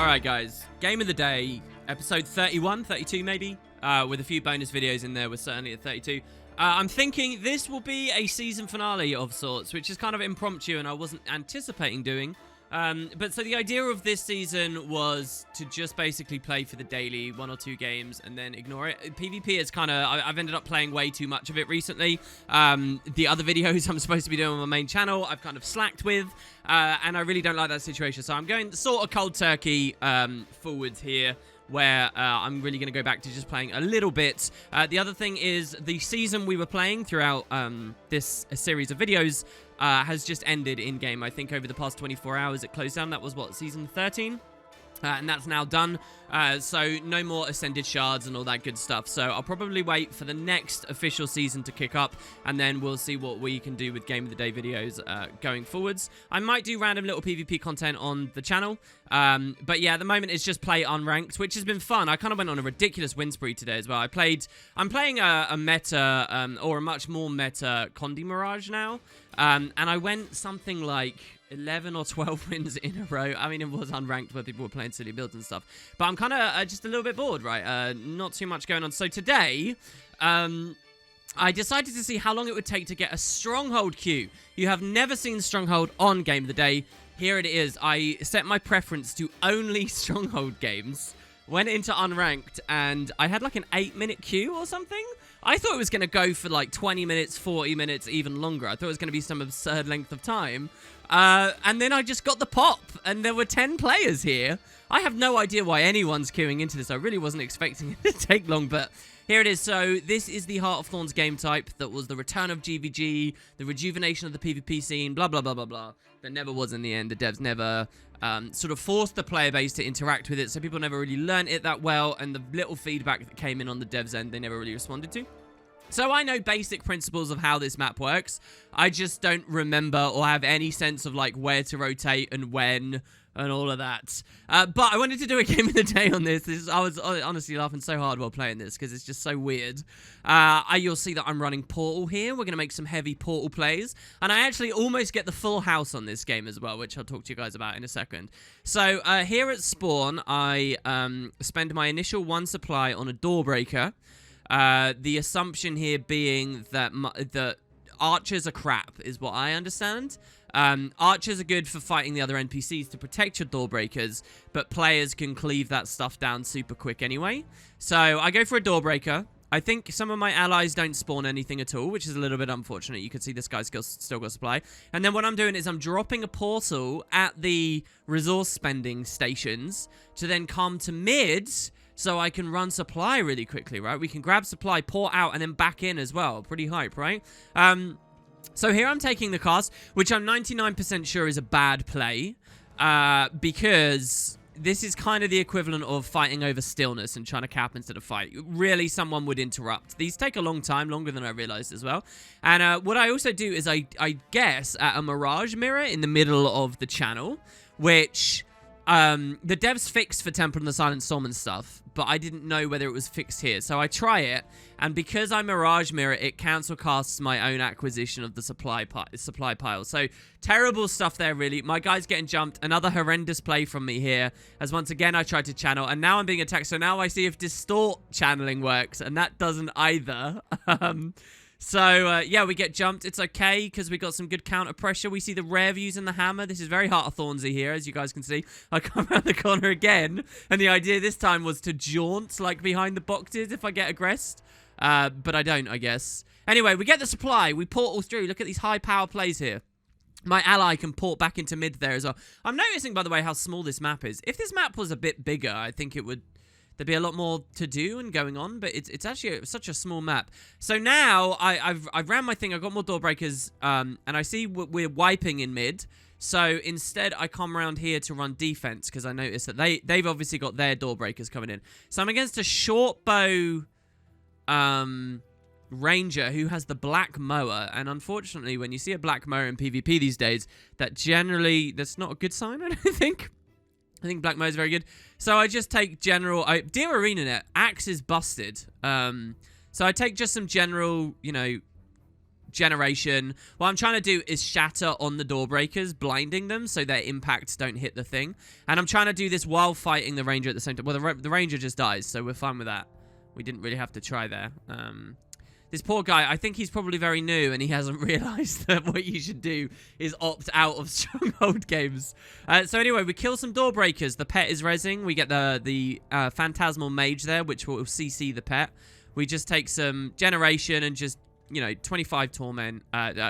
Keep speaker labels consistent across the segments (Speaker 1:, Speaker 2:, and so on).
Speaker 1: Alright guys, game of the day, episode 31, 32 maybe, with a few bonus videos in there. We're certainly at 32. I'm thinking this will be a season finale of sorts, which is kind of impromptu and I wasn't anticipating doing. But so the idea of this season was to just basically play for the daily 1 or 2 games and then ignore it. PvP is kind of, I've ended up playing way too much of it recently. The other videos I'm supposed to be doing on my main channel, I've kind of slacked with, and I really don't like that situation. So I'm going sort of cold turkey forwards here, where I'm really going to go back to just playing a little bit. The other thing is the season we were playing throughout this series of videos has just ended in-game. I think over the past 24 hours it closed down. That was, what, season 13? And that's now done. So no more ascended shards and all that good stuff. So I'll probably wait for the next official season to kick up, and then we'll see what we can do with Game of the Day videos going forwards. I might do random little PvP content on the channel. But yeah, at the moment it's just play unranked, which has been fun. I kind of went on a ridiculous win spree today as well. I'm playing a meta, or a much more meta Condi Mirage now. And I went something like 11 or 12 wins in a row. I mean, it was unranked where people were playing silly builds and stuff. But I'm kind of just a little bit bored, right? Not too much going on. So today, I decided to see how long it would take to get a Stronghold queue. You have never seen Stronghold on Game of the Day. Here it is. I set my preference to only Stronghold games. Went into unranked, and I had like an 8-minute queue or something. I thought it was going to go for like 20 minutes, 40 minutes, even longer. I thought it was going to be some absurd length of time. And then I just got the pop, and there were 10 players here. I have no idea why anyone's queuing into this. I really wasn't expecting it to take long, but here it is. So this is the Heart of Thorns game type that was the return of GVG, the rejuvenation of the PvP scene, blah, blah, blah, blah, blah. That never was in the end. The devs never sort of forced the player base to interact with it, so people never really learned it that well, and the little feedback that came in on the devs end, they never really responded to. So I know basic principles of how this map works. I just don't remember or have any sense of like where to rotate and when and all of that. But I wanted to do a game of the day on this. I was honestly laughing so hard while playing this because it's just so weird. You'll see that I'm running Portal here. We're going to make some heavy Portal plays. And I actually almost get the full house on this game as well, which I'll talk to you guys about in a second. So here at spawn, I spend my initial 1 supply on a door breaker. The assumption here being that the archers are crap, is what I understand. Archers are good for fighting the other NPCs to protect your door breakers, but players can cleave that stuff down super quick anyway. So I go for a door breaker. I think some of my allies don't spawn anything at all, which is a little bit unfortunate. You can see this guy's still got supply. And then what I'm doing is I'm dropping a portal at the resource spending stations to then come to mid, so I can run supply really quickly, right? We can grab supply, pour out, and then back in as well. Pretty hype, right? So here I'm taking the cast, which I'm 99% sure is a bad play, because this is kind of the equivalent of fighting over stillness and trying to cap instead of fight. Really, someone would interrupt. These take a long time, longer than I realized as well. And what I also do is I guess at a Mirage mirror in the middle of the channel, which the devs fixed for Temple and the Silent Storm and stuff, but I didn't know whether it was fixed here. So I try it, and because I Mirage mirror, it cancel casts my own acquisition of the supply pile. So terrible stuff there, really. My guy's getting jumped. Another horrendous play from me here, as once again I tried to channel, and now I'm being attacked. So now I see if distort channeling works, and that doesn't either. So, yeah, we get jumped. It's okay, because we got some good counter pressure. We see the rare views in the hammer. This is very Heart of Thornsy here, as you guys can see. I come around the corner again, and the idea this time was to jaunt, like, behind the boxes if I get aggressed. But I don't, I guess. Anyway, we get the supply. We portal through. Look at these high power plays here. My ally can port back into mid there as well. I'm noticing, by the way, how small this map is. If this map was a bit bigger, I think it would... there'd be a lot more to do and going on, but it's actually such a small map. So now I've ran my thing. I've got more door breakers, and I see we're wiping in mid. So instead, I come around here to run defense because I noticed that they've obviously got their door breakers coming in. So I'm against a short bow ranger who has the black mower, and unfortunately, when you see a black mower in PvP these days, that's not a good sign. I don't think. I think Black Mo is very good. So I just take general... Dear ArenaNet, Axe is busted. So I take just some general, you know, generation. What I'm trying to do is shatter on the door breakers, blinding them so their impacts don't hit the thing. And I'm trying to do this while fighting the ranger at the same time. Well, the ranger just dies, so we're fine with that. We didn't really have to try there. This poor guy, I think he's probably very new and he hasn't realized that what you should do is opt out of Stronghold games. So anyway, we kill some door breakers. The pet is rezzing. We get the phantasmal mage there, which will CC the pet. We just take some generation and just, you know, 25 torment,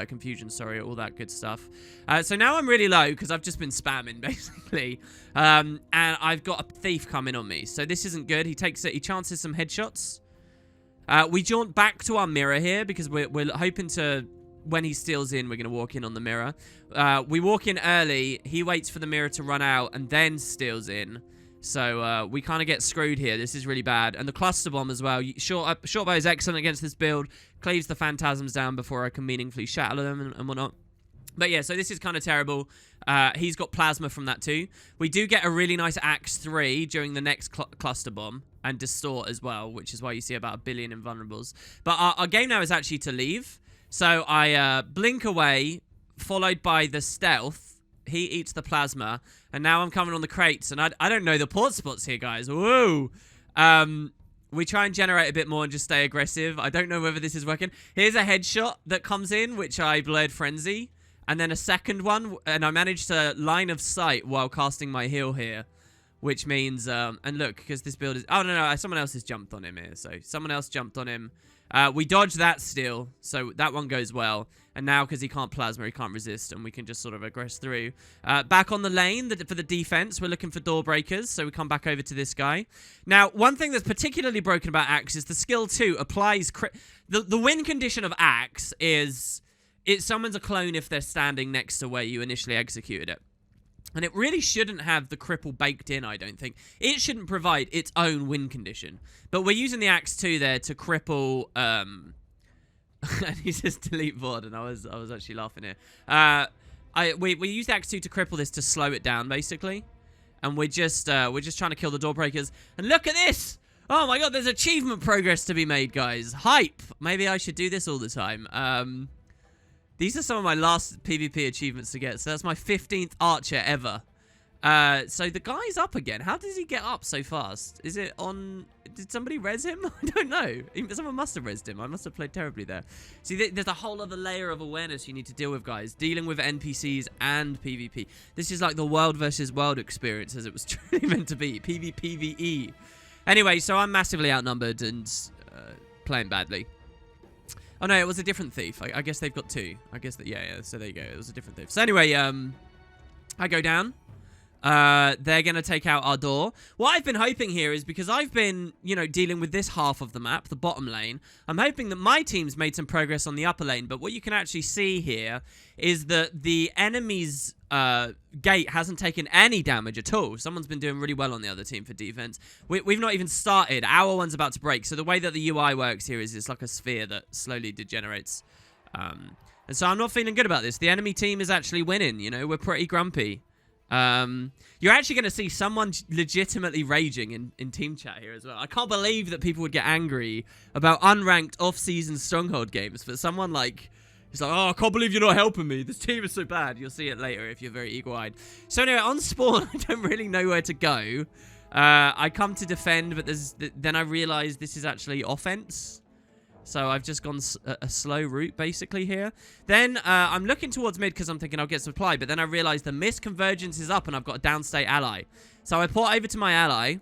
Speaker 1: confusion, sorry, all that good stuff. So now I'm really low because I've just been spamming, basically. And I've got a thief coming on me. So this isn't good. He chances some headshots. We jaunt back to our mirror here because we're hoping to, when he steals in, we're going to walk in on the mirror. We walk in early. He waits for the mirror to run out and then steals in. So we kind of get screwed here. This is really bad. And the cluster bomb as well. Short bow is excellent against this build. Cleaves the phantasms down before I can meaningfully shatter them and whatnot. But yeah, so this is kind of terrible. He's got plasma from that too. We do get a really nice Axe 3 during the next cluster bomb. And distort as well, which is why you see about 1 billion invulnerables. But our game now is actually to leave. So I blink away, followed by the stealth. He eats the plasma. And now I'm coming on the crates. And I don't know the port spots here, guys. Whoa. We try and generate a bit more and just stay aggressive. I don't know whether this is working. Here's a headshot that comes in, which I blurred Frenzy. And then a second one. And I managed to line of sight while casting my heal here. Which means, and look, because this build is... Oh, no, someone else has jumped on him here. So, someone else jumped on him. We dodge that still. So, that one goes well. And now, because he can't plasma, he can't resist. And we can just sort of aggress through. Back on the lane for the defense, we're looking for door breakers. So, we come back over to this guy. Now, one thing that's particularly broken about Axe is the skill 2 applies... The win condition of Axe is... It summons a clone if they're standing next to where you initially executed it. And it really shouldn't have the cripple baked in, I don't think. It shouldn't provide its own win condition. But we're using the Axe 2 there to cripple... and he says delete VOD, and I was actually laughing here. We use the Axe 2 to cripple this to slow it down, basically. And we're just trying to kill the door breakers. And look at this! Oh my god, there's achievement progress to be made, guys. Hype! Maybe I should do this all the time. These are some of my last PvP achievements to get. So that's my 15th archer ever. So the guy's up again. How does he get up so fast? Is it on... Did somebody res him? I don't know. Someone must have resed him. I must have played terribly there. See, there's a whole other layer of awareness you need to deal with, guys. Dealing with NPCs and PvP. This is like the world versus world experience as it was truly meant to be. PvPvE. Anyway, so I'm massively outnumbered and playing badly. Oh, no, it was a different thief. I guess they've got 2. I guess that, yeah, so there you go. It was a different thief. So anyway, I go down. They're going to take out our door. What I've been hoping here is because I've been, you know, dealing with this half of the map, the bottom lane, I'm hoping that my team's made some progress on the upper lane. But what you can actually see here is that the enemy's gate hasn't taken any damage at all. Someone's been doing really well on the other team for defense. We've not even started. Our one's about to break. So the way that the UI works here is it's like a sphere that slowly degenerates. And so I'm not feeling good about this. The enemy team is actually winning. You know, we're pretty grumpy. You're actually going to see someone legitimately raging in team chat here as well. I can't believe that people would get angry about unranked off-season Stronghold games, but someone like... He's like, oh, I can't believe you're not helping me. This team is so bad. You'll see it later if you're very eagle-eyed. So anyway, on spawn, I don't really know where to go. I come to defend, but then I realize this is actually offense. So I've just gone a slow route, basically, here. Then I'm looking towards mid because I'm thinking I'll get supply. But then I realize the mist convergence is up and I've got a downstate ally. So I port over to my ally.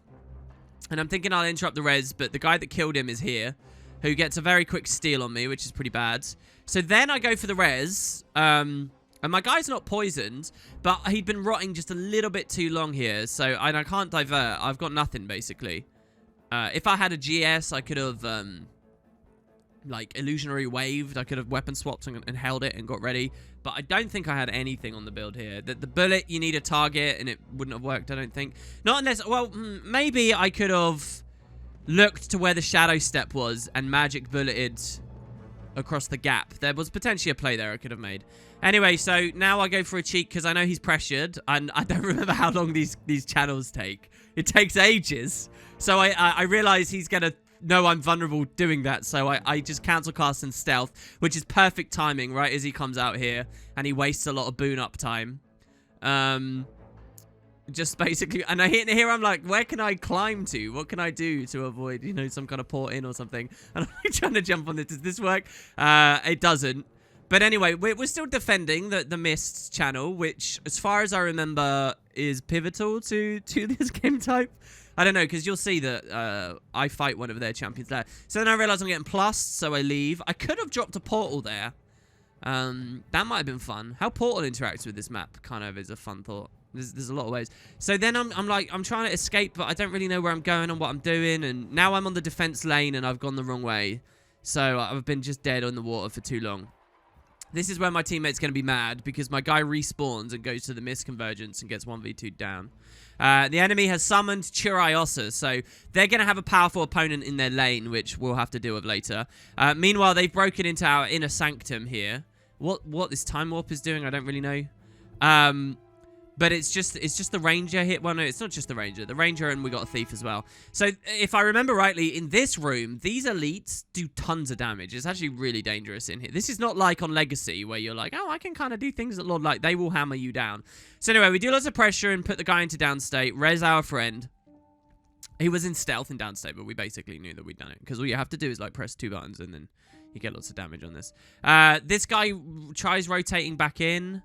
Speaker 1: And I'm thinking I'll interrupt the res. But the guy that killed him is here. Who gets a very quick steal on me, which is pretty bad. So then I go for the res. And my guy's not poisoned. But he'd been rotting just a little bit too long here. So I can't divert. I've got nothing, basically. If I had a GS, I could have... like illusionary waved. I could have weapon swapped and held it and got ready, but I don't think I had anything on the build here. The bullet, you need a target and it wouldn't have worked, I don't think. Not unless, well, maybe I could have looked to where the shadow step was and magic bulleted across the gap. There was potentially a play there I could have made. Anyway, so now I go for a cheat because I know he's pressured and I don't remember how long these channels take. It takes ages. So I realize he's going to know I'm vulnerable doing that, so I just cancel cast and stealth, which is perfect timing, right, as he comes out here, and he wastes a lot of boon up time. Just basically, and here I'm like, where can I climb to? What can I do to avoid, you know, some kind of port in or something? And I'm trying to jump on this. Does this work? It doesn't. But anyway, we're still defending the Mist channel, which, as far as I remember, is pivotal to this game type. I don't know, because you'll see that I fight one of their champions there. So then I realize I'm getting plus, so I leave. I could have dropped a portal there. That might have been fun. How portal interacts with this map kind of is a fun thought. There's a lot of ways. So then I'm trying to escape, but I don't really know where I'm going and what I'm doing. And now I'm on the defense lane and I've gone the wrong way. So I've been just dead on the water for too long. This is where my teammate's going to be mad because my guy respawns and goes to the Mist Convergence and gets 1v2'd down. The enemy has summoned Chiriosa, so they're going to have a powerful opponent in their lane, which we'll have to deal with later. Meanwhile, they've broken into our inner sanctum here. What this Time Warp is doing, I don't really know. But it's just the Ranger hit. Well, no, it's not just the Ranger. The Ranger, and we got a Thief as well. So if I remember rightly, in this room, these elites do tons of damage. It's actually really dangerous in here. This is not like on Legacy, where you're like, oh, I can kind of do things that Lord like. They will hammer you down. So anyway, we do lots of pressure and put the guy into downstate. Res our friend. He was in stealth in downstate, but we basically knew that we'd done it. Because all you have to do is like press 2 buttons, and then you get lots of damage on this. This guy tries rotating back in.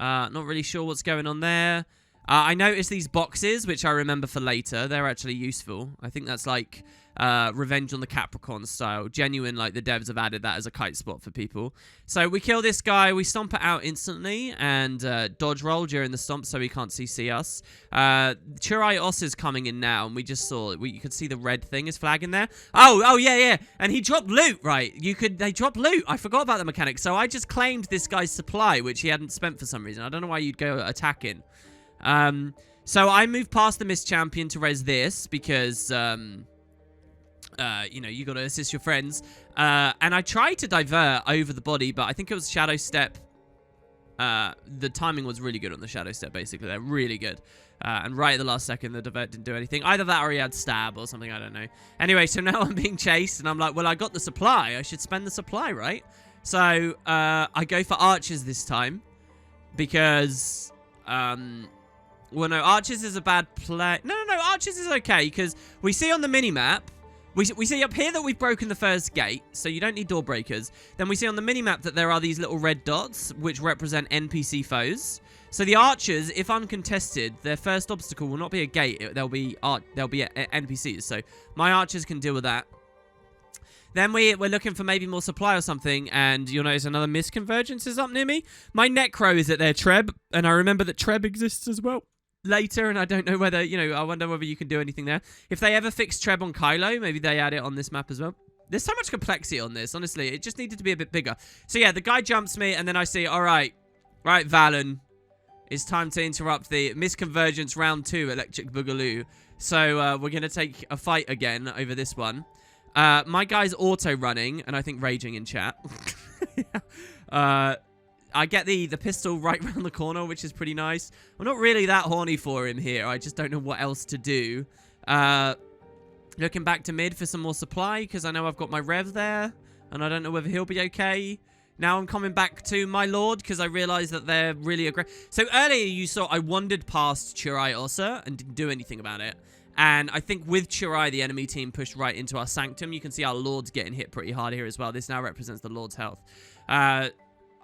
Speaker 1: Not really sure what's going on there. I noticed these boxes, which I remember for later. They're actually useful. I think that's like Revenge on the Capricorn style. Genuine, like the devs have added that as a kite spot for people. So we kill this guy. We stomp it out instantly and dodge roll during the stomp so he can't CC us. Chiriosa is coming in now, and we just saw it. You could see the red thing is flagging there. Oh, yeah. And he dropped loot, right? They dropped loot. I forgot about the mechanic. So I just claimed this guy's supply, which he hadn't spent for some reason. I don't know why you'd go attacking. So I moved past the Mist Champion to res this because, you know, you got to assist your friends. And I tried to divert over the body, but I think it was Shadow Step. The timing was really good on the Shadow Step, basically. They're really good. And right at the last second, the divert didn't do anything. Either that or he had stab or something, I don't know. Anyway, so now I'm being chased, and I'm like, well, I got the supply. I should spend the supply, right? So I go for archers this time because... well, no, archers is a bad play. No, archers is okay because we see on the minimap, we see up here that we've broken the first gate, so you don't need door breakers. Then we see on the minimap that there are these little red dots, which represent NPC foes. So the archers, if uncontested, their first obstacle will not be a gate. They'll be NPCs. So my archers can deal with that. Then we're looking for maybe more supply or something, and you'll notice another Mist Convergence is up near me. My Necro is at their Treb, and I remember that Treb exists as well later, and I don't know whether, you know, I wonder whether you can do anything there. If they ever fix Treb on Kylo, maybe they add it on this map as well. There's so much complexity on this, honestly. It just needed to be a bit bigger. So yeah, the guy jumps me, and then I see, all right, Vallun, it's time to interrupt the Mist Convergence round 2 Electric Boogaloo. So we're going to take a fight again over this one. My guy's auto-running, and I think raging in chat. I get the pistol right round the corner, which is pretty nice. I'm not really that horny for him here. I just don't know what else to do. Looking back to mid for some more supply, because I know I've got my Rev there, and I don't know whether he'll be okay. Now I'm coming back to my Lord, because I realize that they're really aggressive. So earlier you saw I wandered past Chiriosa and didn't do anything about it. And I think with Chirai, the enemy team pushed right into our Sanctum. You can see our Lord's getting hit pretty hard here as well. This now represents the Lord's health. I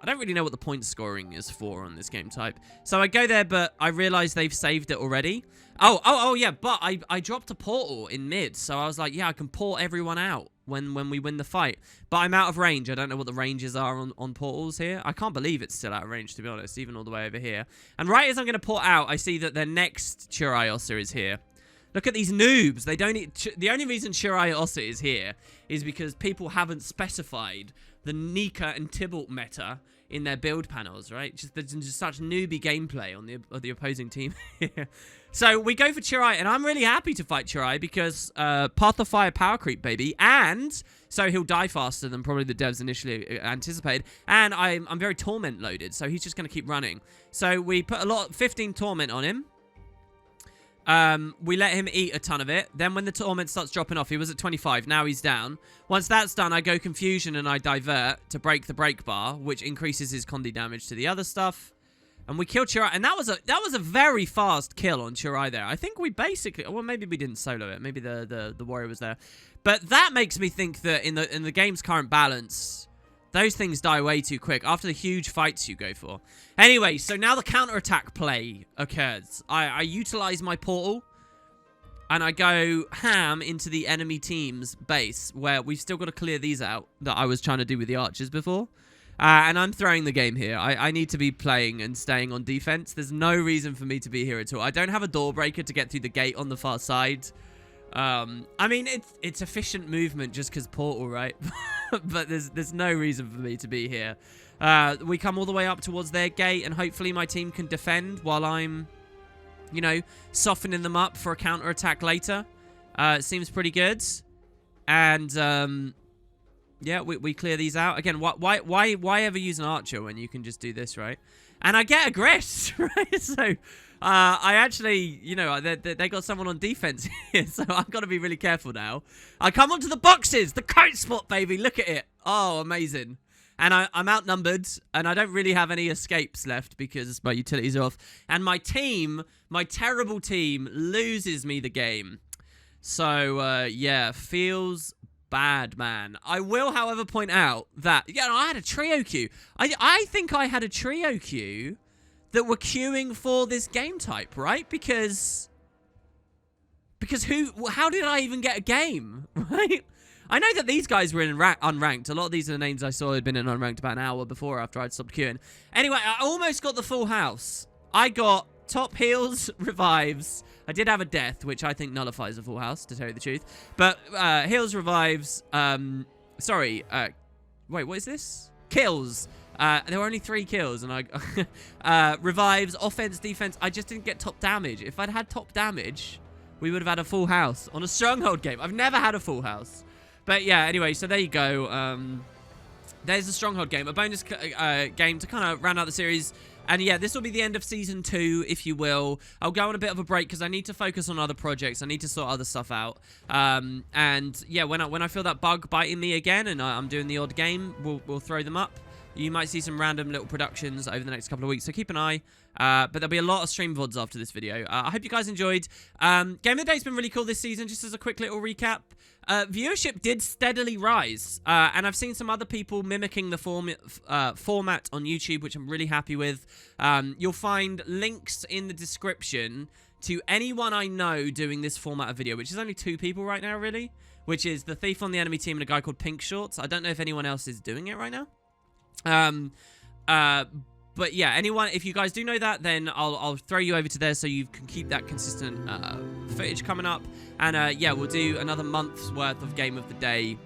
Speaker 1: don't really know what the point scoring is for on this game type. So I go there, but I realize they've saved it already. Oh, yeah, but I dropped a portal in mid. So I was like, yeah, I can port everyone out when we win the fight. But I'm out of range. I don't know what the ranges are on portals here. I can't believe it's still out of range, to be honest, even all the way over here. And right as I'm going to port out, I see that their next Chiriosa is here. Look at these noobs. They don't eat. The only reason Chiriosa is here is because people haven't specified the Nika and Tybalt meta in their build panels, right? There's just such newbie gameplay on the opposing team here. So we go for Chirai, and I'm really happy to fight Chirai because Path of Fire power creep, baby. And so he'll die faster than probably the devs initially anticipated. And I'm very torment loaded, so he's just going to keep running. So we put 15 torment on him. We let him eat a ton of it. Then when the torment starts dropping off, he was at 25. Now he's down. Once that's done, I go confusion and I divert to break the break bar, which increases his Condi damage to the other stuff. And we killed Chirai, and that was a very fast kill on Chirai there. I think we basically, well, maybe we didn't solo it. Maybe the warrior was there, but that makes me think that in the game's current balance, those things die way too quick after the huge fights you go for. Anyway, so now the counterattack play occurs. I utilize my portal, and I go ham into the enemy team's base, where we've still got to clear these out that I was trying to do with the archers before. And I'm throwing the game here. I need to be playing and staying on defense. There's no reason for me to be here at all. I don't have a door breaker to get through the gate on the far side. I mean, it's efficient movement just because portal, right? But there's no reason for me to be here. We come all the way up towards their gate, and hopefully my team can defend while I'm, you know, softening them up for a counterattack later. It seems pretty good. And, yeah, we clear these out. Again, why ever use an archer when you can just do this, right? And I get aggressed, right? So, I actually, you know, they got someone on defense here, so I've got to be really careful now. I come onto the boxes, the kite spot, baby. Look at it. Oh, amazing. And I'm outnumbered, and I don't really have any escapes left because my utilities are off. And my team, my terrible team, loses me the game. So, yeah, feels bad, man. I will, however, point out that, yeah, I had a trio queue. I think I had a trio queue that were queuing for this game type, right? Because how did I even get a game, right? I know that these guys were in unranked. A lot of these are the names I saw had been in unranked about an hour before after I'd stopped queuing. Anyway, I almost got the full house. I got top heals, revives. I did have a death, which I think nullifies a full house, to tell you the truth. But heals, revives, wait, what is this? Kills. There were only 3 kills, and I revives, offense, defense. I just didn't get top damage. If I'd had top damage, we would have had a full house on a Stronghold game. I've never had a full house. But yeah, anyway, so there you go. There's the Stronghold game, a bonus game to kind of round out the series. And yeah, this will be the end of Season 2, if you will. I'll go on a bit of a break because I need to focus on other projects. I need to sort other stuff out. And yeah, when I feel that bug biting me again and I'm doing the odd game, we'll throw them up. You might see some random little productions over the next couple of weeks, so keep an eye. But there'll be a lot of stream VODs after this video. I hope you guys enjoyed. Game of the Day's been really cool this season, just as a quick little recap. Viewership did steadily rise, and I've seen some other people mimicking the format on YouTube, which I'm really happy with. You'll find links in the description to anyone I know doing this format of video, which is only 2 people right now, really, which is the Thief on the enemy team and a guy called Pink Shorts. I don't know if anyone else is doing it right now. But yeah, anyone, if you guys do know that, then I'll throw you over to there so you can keep that consistent footage coming up. And yeah, we'll do another month's worth of Game of the Day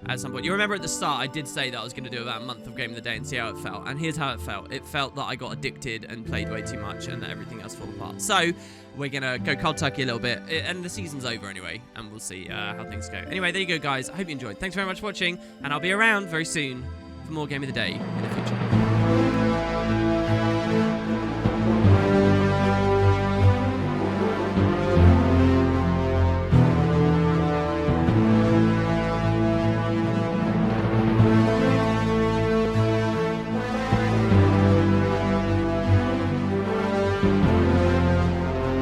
Speaker 1: at some point. You remember at the start, I did say that I was going to do about a month of Game of the Day and see how it felt. And here's how it felt. It felt that I got addicted and played way too much and that everything else fell apart. So we're going to go cold turkey a little bit. And the season's over anyway, and we'll see how things go. Anyway, there you go, guys. I hope you enjoyed. Thanks very much for watching, and I'll be around very soon for more Game of the Day in the future.